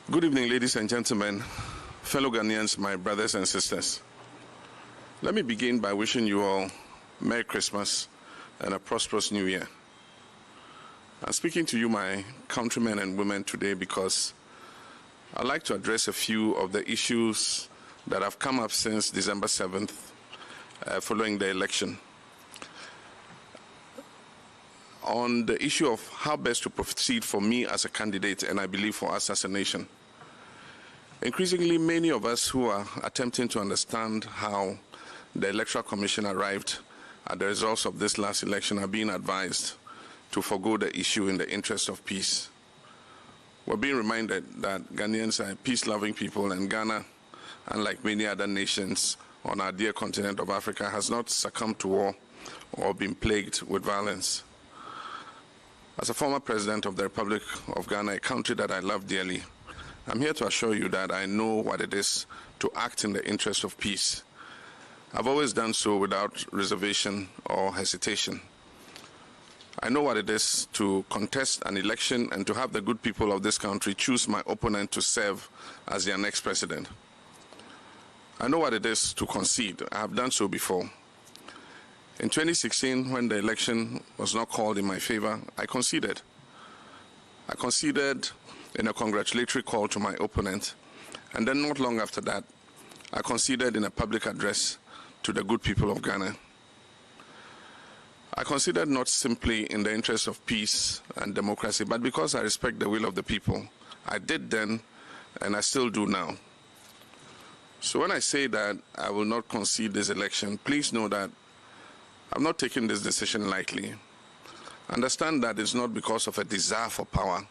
Good evening, ladies and gentlemen, fellow Ghanaians, my brothers and sisters. Let me begin by wishing you all Merry Christmas and a prosperous New Year. I'm speaking to you, my countrymen and women, today because I'd like to address a few of the issues that have come up since December 7th, following the election. On the issue of how best to proceed for me as a candidate, and I believe for us as a nation. Increasingly, many of us who are attempting to understand how the Electoral Commission arrived at the results of this last election are being advised to forgo the issue in the interest of peace. We're being reminded that Ghanaians are a peace-loving people, and Ghana, unlike many other nations on our dear continent of Africa, has not succumbed to war or been plagued with violence. As a former president of the Republic of Ghana, a country that I love dearly, I'm here to assure you that I know what it is to act in the interest of peace. I've always done so without reservation or hesitation. I know what it is to contest an election and to have the good people of this country choose my opponent to serve as their next president. I know what it is to concede. I have done so before. In 2016, when the election was not called in my favor, I conceded. I conceded in a congratulatory call to my opponent, and then not long after that, I conceded in a public address to the good people of Ghana. I conceded not simply in the interest of peace and democracy, but because I respect the will of the people. I did then, and I still do now. So when I say that I will not concede this election, please know that I'm not taking this decision lightly. Understand that it's not because of a desire for power,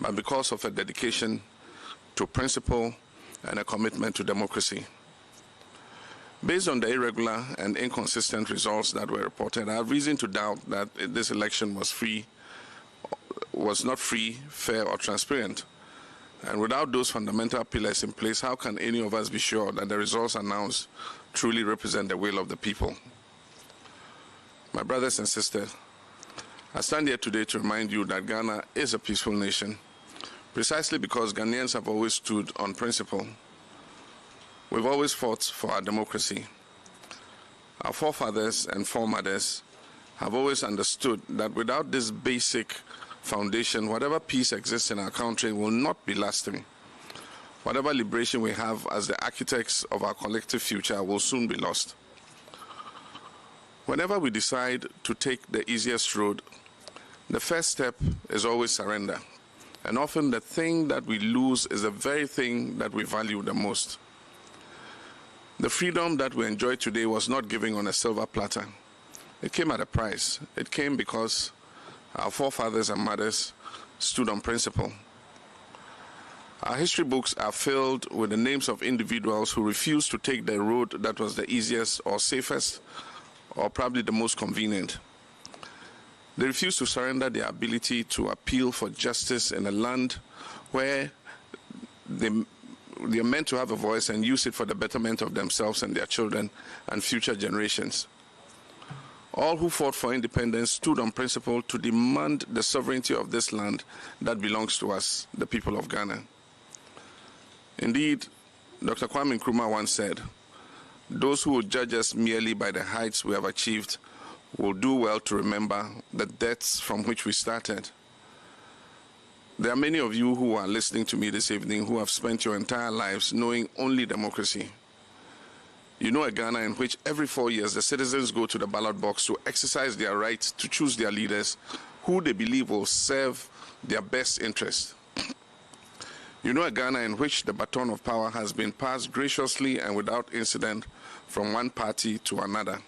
but because of a dedication to principle and a commitment to democracy. Based on the irregular and inconsistent results that were reported, I have reason to doubt that this election was not free, fair, or transparent. And without those fundamental pillars in place, how can any of us be sure that the results announced truly represent the will of the people? My brothers and sisters, I stand here today to remind you that Ghana is a peaceful nation, precisely because Ghanaians have always stood on principle. We've always fought for our democracy. Our forefathers and foremothers have always understood that without this basic foundation, whatever peace exists in our country will not be lasting. Whatever liberation we have as the architects of our collective future will soon be lost. Whenever we decide to take the easiest road, the first step is always surrender. And often the thing that we lose is the very thing that we value the most. The freedom that we enjoy today was not given on a silver platter. It came at a price. It came because our forefathers and mothers stood on principle. Our history books are filled with the names of individuals who refused to take the road that was the easiest or safest or probably the most convenient. They refused to surrender their ability to appeal for justice in a land where they are meant to have a voice and use it for the betterment of themselves and their children and future generations. All who fought for independence stood on principle to demand the sovereignty of this land that belongs to us, the people of Ghana. Indeed, Dr. Kwame Nkrumah once said, "Those who will judge us merely by the heights we have achieved will do well to remember the depths from which we started." There are many of you who are listening to me this evening who have spent your entire lives knowing only democracy. You know a Ghana in which every 4 years the citizens go to the ballot box to exercise their right to choose their leaders who they believe will serve their best interest. You know a Ghana in which the baton of power has been passed graciously and without incident from one party to another.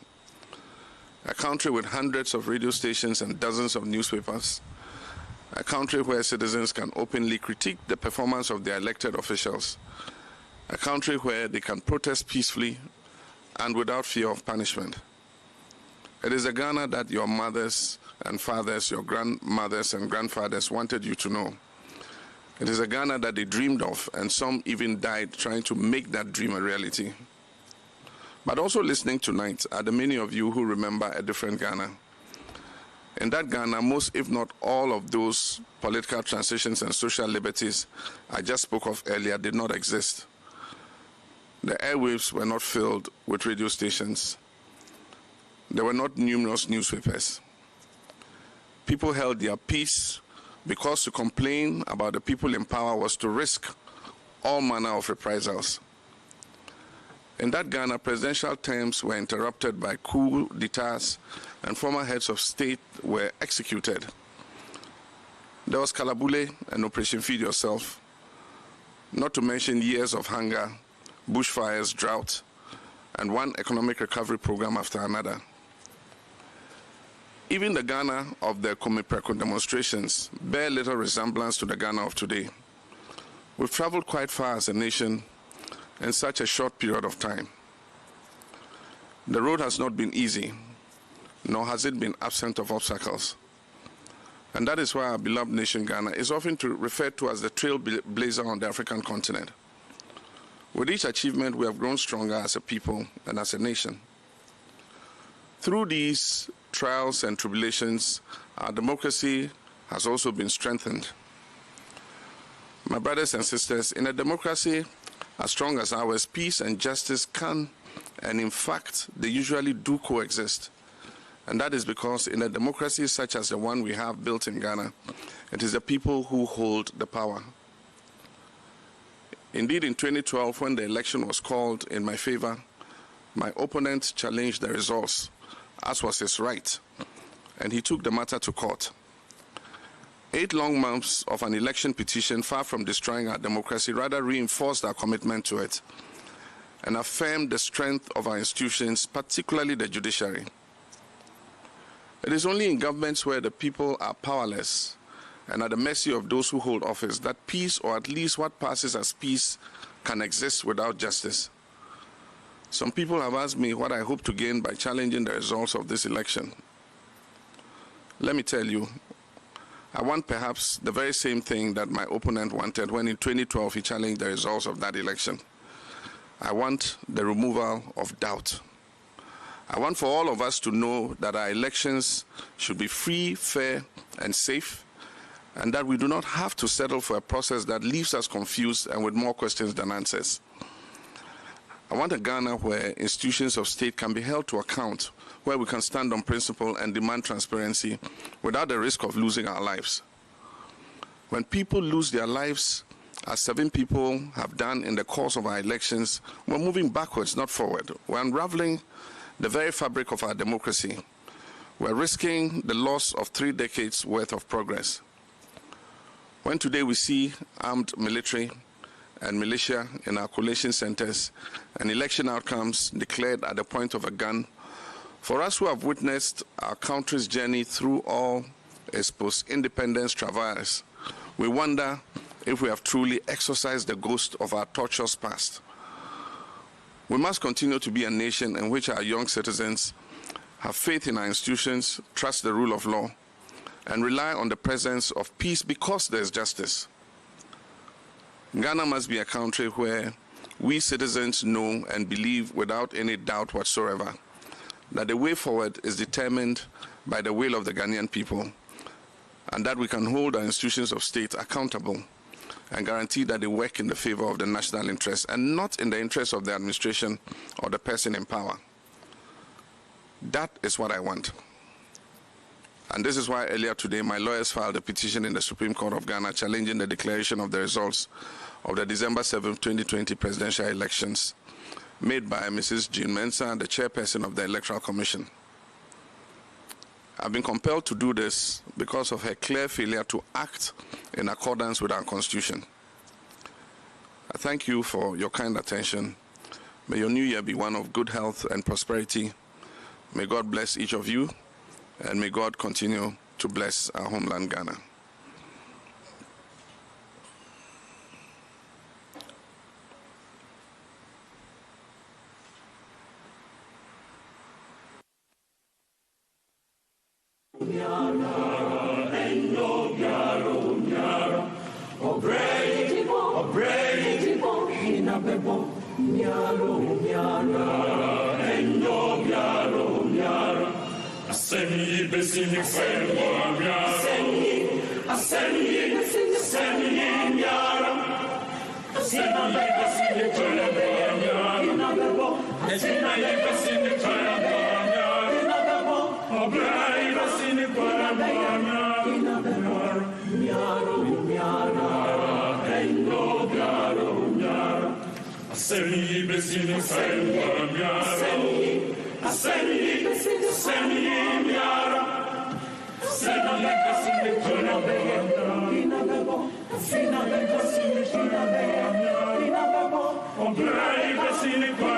A country with hundreds of radio stations and dozens of newspapers. A country where citizens can openly critique the performance of their elected officials. A country where they can protest peacefully and without fear of punishment. It is a Ghana that your mothers and fathers, your grandmothers and grandfathers wanted you to know. It is a Ghana that they dreamed of, and some even died trying to make that dream a reality. But also listening tonight are the many of you who remember a different Ghana. In that Ghana, most, if not all, of those political transitions and social liberties I just spoke of earlier did not exist. The airwaves were not filled with radio stations. There were not numerous newspapers. People held their peace because to complain about the people in power was to risk all manner of reprisals. In that Ghana, presidential terms were interrupted by coup d'etats and former heads of state were executed. There was Kalabule and Operation Feed Yourself, not to mention years of hunger, bushfires, drought, and one economic recovery program after another. Even the Ghana of the Komipreko demonstrations bear little resemblance to the Ghana of today. We've traveled quite far as a nation in such a short period of time. The road has not been easy, nor has it been absent of obstacles. And that is why our beloved nation Ghana is often referred to as the trailblazer on the African continent. With each achievement, we have grown stronger as a people and as a nation. Through these trials and tribulations, our democracy has also been strengthened. My brothers and sisters, in a democracy as strong as ours, peace and justice can, and in fact, they usually do coexist. And that is because in a democracy such as the one we have built in Ghana, it is the people who hold the power. Indeed, in 2012, when the election was called in my favor, my opponent challenged the results, as was his right, and he took the matter to court. 8 long months of an election petition, far from destroying our democracy, rather reinforced our commitment to it and affirmed the strength of our institutions, particularly the judiciary. It is only in governments where the people are powerless and at the mercy of those who hold office that peace, or at least what passes as peace, can exist without justice. Some people have asked me what I hope to gain by challenging the results of this election. Let me tell you, I want perhaps the very same thing that my opponent wanted when in 2012 he challenged the results of that election. I want the removal of doubt. I want for all of us to know that our elections should be free, fair, and safe, and that we do not have to settle for a process that leaves us confused and with more questions than answers. I want a Ghana where institutions of state can be held to account, where we can stand on principle and demand transparency without the risk of losing our lives. When people lose their lives, as 7 people have done in the course of our elections, we're moving backwards, not forward. We're unraveling the very fabric of our democracy. We're risking the loss of 3 decades worth of progress. When today we see armed military and militia in our collation centers and election outcomes declared at the point of a gun, for us who have witnessed our country's journey through all its post-independence travails, we wonder if we have truly exorcised the ghost of our torturous past. We must continue to be a nation in which our young citizens have faith in our institutions, trust the rule of law, and rely on the presence of peace because there's justice. Ghana must be a country where we citizens know and believe without any doubt whatsoever that the way forward is determined by the will of the Ghanaian people, and that we can hold our institutions of state accountable and guarantee that they work in the favor of the national interest and not in the interest of the administration or the person in power. That is what I want. And this is why earlier today my lawyers filed a petition in the Supreme Court of Ghana challenging the declaration of the results of the December 7, 2020 presidential elections made by Mrs. Jean Mensah, the chairperson of the Electoral Commission. I've been compelled to do this because of her clear failure to act in accordance with our Constitution. I thank you for your kind attention. May your new year be one of good health and prosperity. May God bless each of you, and may God continue to bless our homeland, Ghana. Aseni besini kwelwa miara. Aseni miara. Aseni besini kwelwa miara. Aseni besini kwelwa miara. Obrai besini kwelwa miara. Miara. Endo miara. Aseni besini kwelwa miara. Aseni miara. Aseni besini kwelwa miara. Obrai besini kwelwa